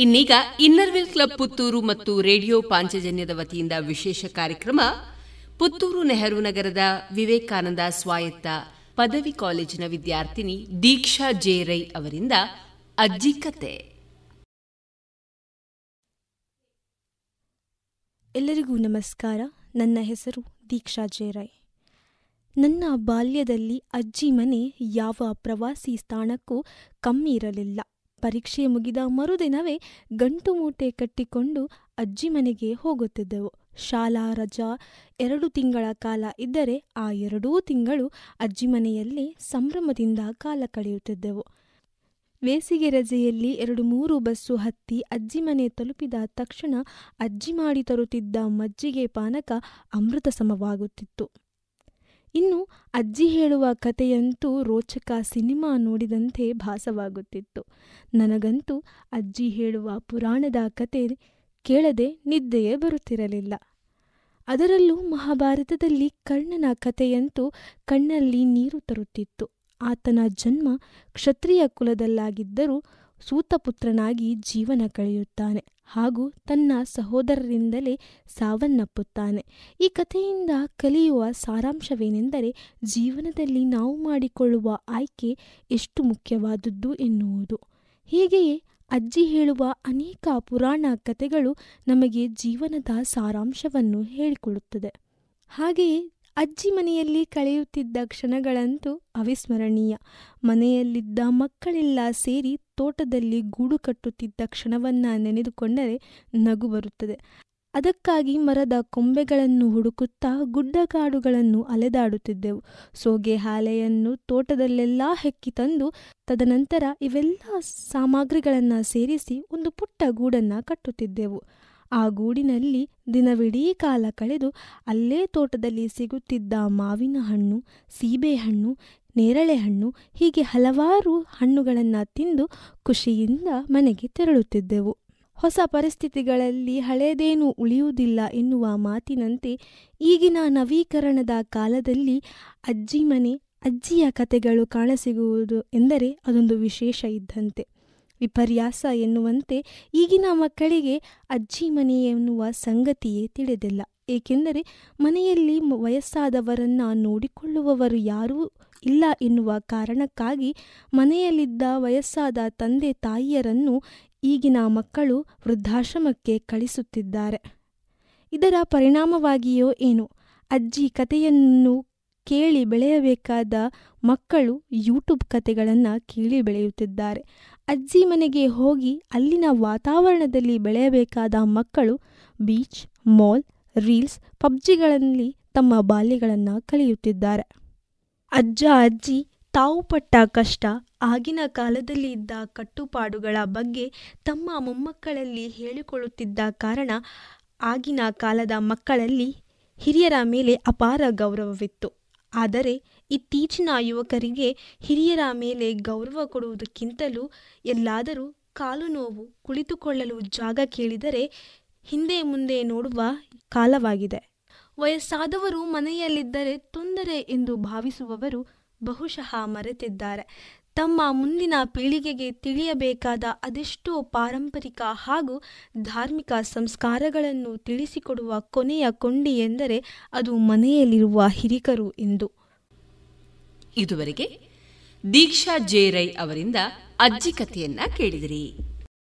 ಇನ್ನೀಗ Inner Wheel club Puttur ಮತ್ತು radio ಪಾಂಚಜನ್ಯದ ವತಿಯಿಂದ ವಿಶೇಷ ಕಾರ್ಯಕ್ರಮ ಪುತ್ತೂರು ನೆಹರು ನಗರದ ವಿವೇಕಾನಂದ ಸ್ವಾಯತ್ತ ಪದವಿ ಕಾಲೇಜಿನ ವಿದ್ಯಾರ್ಥಿನಿ ದೀಕ್ಷಾ ಜೆ ರೈ ಅವರಿಂದ ಅಜ್ಜಿ ಕತೆ. ಎಲ್ಲರಿಗೂ ನಮಸ್ಕಾರ. ನನ್ನ ಹೆಸರು ದೀಕ್ಷಾ ಜೆ ರೈ. ನನ್ನ ಬಾಲ್ಯದಲ್ಲಿ ಅಜ್ಜಿ ಮನೆ ಯಾವ ಪ್ರವಾಸಿ ತಾಣಕ್ಕೂ ಕಮ್ಮಿ ಇರಲಿಲ್ಲ. ಪರೀಕ್ಷೆ ಮುಗಿದ ಮರುದಿನವೇ ಗಂಟು ಮೂಟೆ ಕಟ್ಟಿಕೊಂಡು ಅಜ್ಜಿ ಮನೆಗೆ ಹೋಗುತ್ತಿದ್ದೆವು. ಶಾಲಾ ರಜಾ 2 ತಿಂಗಳ ಕಾಲ ಇದ್ದರೆ ಆ 2 ತಿಂಗಳು ಅಜ್ಜಿ ಮನೆಯಲ್ಲಿ ಸಂಭ್ರಮದಿಂದ ಕಾಲ ಕಳೆಯುತ್ತಿದ್ದೆವು. ಬೇಸಿಗೆ ರಜೆಯಲ್ಲಿ 2-3 ಬಸ್ಸು ಹತ್ತಿ ಅಜ್ಜಿ ಮನೆ ತಲುಪಿದ ತಕ್ಷಣ ಅಜ್ಜಿ ಮಾಡಿ ತರುತ್ತಿದ್ದ ಮಜ್ಜಿಗೆ ಪಾನಕ ಅಮೃತ ಸಮವಾಗುತ್ತಿತ್ತು. ಇನ್ನು ಅಜ್ಜಿ ಹೇಳುವ ಕಥೆಯಂತೂ ರೋಚಕ ಸಿನಿಮಾ ನೋಡಿದಂತೆ ಭಾಸವಾಗುತ್ತಿತ್ತು. ನನಗಂತೂ ಅಜ್ಜಿ ಹೇಳುವ ಪುರಾಣದ ಕತೆ ಕೇಳದೆ ನಿದ್ದೆಯೇ ಬರುತ್ತಿರಲಿಲ್ಲ. ಅದರಲ್ಲೂ ಮಹಾಭಾರತದಲ್ಲಿ ಕರ್ಣನ ಕಥೆಯಂತೂ ಕಣ್ಣಲ್ಲಿ ನೀರು ತರುತ್ತಿತ್ತು. ಆತನ ಜನ್ಮ ಕ್ಷತ್ರಿಯ ಕುಲದಲ್ಲಾಗಿದ್ದರೂ ಸೂತಪುತ್ರನಾಗಿ ಜೀವನ ಕಳೆಯುತ್ತಾನೆ ಹಾಗೂ ತನ್ನ ಸಹೋದರರಿಂದಲೇ ಸಾವನ್ನಪ್ಪುತ್ತಾನೆ. ಈ ಕಥೆಯಿಂದ ಕಲಿಯುವ ಸಾರಾಂಶವೇನೆಂದರೆ ಜೀವನದಲ್ಲಿ ನಾವು ಮಾಡಿಕೊಳ್ಳುವ ಆಯ್ಕೆ ಎಷ್ಟು ಮುಖ್ಯವಾದುದು ಎನ್ನುವುದು. ಹೀಗೆಯೇ ಅಜ್ಜಿ ಹೇಳುವ ಅನೇಕ ಪುರಾಣ ಕಥೆಗಳು ನಮಗೆ ಜೀವನದ ಸಾರಾಂಶವನ್ನು ಹೇಳಿಕೊಡುತ್ತದೆ. ಹಾಗೆಯೇ ಅಜ್ಜಿ ಮನೆಯಲ್ಲಿ ಕಳೆಯುತ್ತಿದ್ದ ಕ್ಷಣಗಳಂತೂ ಅವಿಸ್ಮರಣೀಯ. ಮನೆಯಲ್ಲಿದ್ದ ಮಕ್ಕಳೆಲ್ಲ ಸೇರಿ ತೋಟದಲ್ಲಿ ಗೂಡು ಕಟ್ಟುತ್ತಿದ್ದ ಕ್ಷಣವನ್ನು ನೆನೆದುಕೊಂಡರೆ ನಗು ಬರುತ್ತದೆ. ಅದಕ್ಕಾಗಿ ಮರದ ಕೊಂಬೆಗಳನ್ನು ಹುಡುಕುತ್ತಾ ಗುಡ್ಡಗಾಡುಗಳನ್ನು ಅಲೆದಾಡುತ್ತಿದ್ದೆವು. ಸೋಗೆ ಹಾಲೆಯನ್ನು ತೋಟದಲ್ಲೆಲ್ಲ ಹೆಕ್ಕಿ ತಂದು ತದನಂತರ ಇವೆಲ್ಲ ಸಾಮಗ್ರಿಗಳನ್ನು ಸೇರಿಸಿ ಒಂದು ಪುಟ್ಟ ಗೂಡನ್ನು ಕಟ್ಟುತ್ತಿದ್ದೆವು. ಆ ಗೂಡಿನಲ್ಲಿ ದಿನವಿಡೀ ಕಾಲ ಕಳೆದು ಅಲ್ಲೇ ತೋಟದಲ್ಲಿ ಸಿಗುತ್ತಿದ್ದ ಮಾವಿನ ಹಣ್ಣು, ಸೀಬೆಹಣ್ಣು, ನೇರಳೆ ಹಣ್ಣು ಹೀಗೆ ಹಲವಾರು ಹಣ್ಣುಗಳನ್ನು ತಿಂದು ಖುಷಿಯಿಂದ ಮನೆಗೆ ತೆರಳುತ್ತಿದ್ದೆವು. ಹೊಸ ಪರಿಸ್ಥಿತಿಗಳಲ್ಲಿ ಹಳೆಯದೇನೂ ಉಳಿಯುವುದಿಲ್ಲ ಎನ್ನುವ ಮಾತಿನಂತೆ ಈಗಿನ ನವೀಕರಣದ ಕಾಲದಲ್ಲಿ ಅಜ್ಜಿ ಮನೆ, ಅಜ್ಜಿಯ ಕಥೆಗಳು ಕಾಣಸಿಗುವುದು ಎಂದರೆ ಅದೊಂದು ವಿಶೇಷ ಇದ್ದಂತೆ. ವಿಪರ್ಯಾಸ ಎನ್ನುವಂತೆ ಈಗಿನ ಮಕ್ಕಳಿಗೆ ಅಜ್ಜಿ ಮನೆ ಎನ್ನುವ ಸಂಗತಿಯೇ ತಿಳಿದಿಲ್ಲ. ಏಕೆಂದರೆ ಮನೆಯಲ್ಲಿ ವಯಸ್ಸಾದವರನ್ನು ನೋಡಿಕೊಳ್ಳುವವರು ಯಾರೂ ಇಲ್ಲ ಎನ್ನುವ ಕಾರಣಕ್ಕಾಗಿ ಮನೆಯಲ್ಲಿದ್ದ ವಯಸ್ಸಾದ ತಂದೆ ತಾಯಿಯರನ್ನು ಈಗಿನ ಮಕ್ಕಳು ವೃದ್ಧಾಶ್ರಮಕ್ಕೆ ಕಳಿಸುತ್ತಿದ್ದಾರೆ. ಇದರ ಪರಿಣಾಮವಾಗಿಯೋ ಏನೋ ಅಜ್ಜಿ ಕಥೆಯನ್ನು ಕೇಳಿ ಬೆಳೆಯಬೇಕಾದ ಮಕ್ಕಳು ಯೂಟ್ಯೂಬ್ ಕಥೆಗಳನ್ನು ಕೇಳಿ ಬೆಳೆಯುತ್ತಿದ್ದಾರೆ. ಅಜ್ಜಿ ಮನೆಗೆ ಹೋಗಿ ಅಲ್ಲಿನ ವಾತಾವರಣದಲ್ಲಿ ಬೆಳೆಯಬೇಕಾದ ಮಕ್ಕಳು ಬೀಚ್, ಮಾಲ್, ರೀಲ್ಸ್, ಪಬ್ಜಿಗಳಲ್ಲಿ ತಮ್ಮ ಬಾಲ್ಯಗಳನ್ನು ಕಳೆಯುತ್ತಿದ್ದಾರೆ. ಅಜ್ಜ ಅಜ್ಜಿ ತಾವು ಪಟ್ಟ ಕಷ್ಟ, ಆಗಿನ ಕಾಲದಲ್ಲಿ ಇದ್ದ ಕಟ್ಟುಪಾಡುಗಳ ಬಗ್ಗೆ ತಮ್ಮ ಮೊಮ್ಮಕ್ಕಳಲ್ಲಿ ಹೇಳಿಕೊಳ್ಳುತ್ತಿದ್ದ ಕಾರಣ ಆಗಿನ ಕಾಲದ ಮಕ್ಕಳಲ್ಲಿ ಹಿರಿಯರ ಮೇಲೆ ಅಪಾರ ಗೌರವವಿತ್ತು. ಆದರೆ ಇತ್ತೀಚಿನ ಯುವಕರಿಗೆ ಹಿರಿಯರ ಮೇಲೆ ಗೌರವ ಕೊಡುವುದಕ್ಕಿಂತಲೂ ಎಲ್ಲಾದರೂ ಕಾಲು ನೋವು, ಕುಳಿತುಕೊಳ್ಳಲು ಜಾಗ ಕೇಳಿದರೆ ಹಿಂದೆ ಮುಂದೆ ನೋಡುವ ಕಾಲವಾಗಿದೆ. ವಯಸ್ಸಾದವರು ಮನೆಯಲ್ಲಿದ್ದರೆ ತೊಂದರೆ ಎಂದು ಭಾವಿಸುವವರು ಬಹುಶಃ ಮರೆತಿದ್ದಾರೆ. ತಮ್ಮ ಮುಂದಿನ ಪೀಳಿಗೆಗೆ ತಿಳಿಯಬೇಕಾದ ಅದೆಷ್ಟೋ ಪಾರಂಪರಿಕ ಹಾಗೂ ಧಾರ್ಮಿಕ ಸಂಸ್ಕಾರಗಳನ್ನು ತಿಳಿಸಿಕೊಡುವ ಕೊನೆಯ ಕೊಂಡಿ ಎಂದರೆ ಅದು ಮನೆಯಲ್ಲಿರುವ ಹಿರಿಕರು ಎಂದು. ಇದುವರೆಗೆ ದೀಕ್ಷಾ ಜೆ ರೈ ಅವರಿಂದ ಅಜ್ಜಿ ಕಥೆಯನ್ನ ಕೇಳಿದಿರಿ.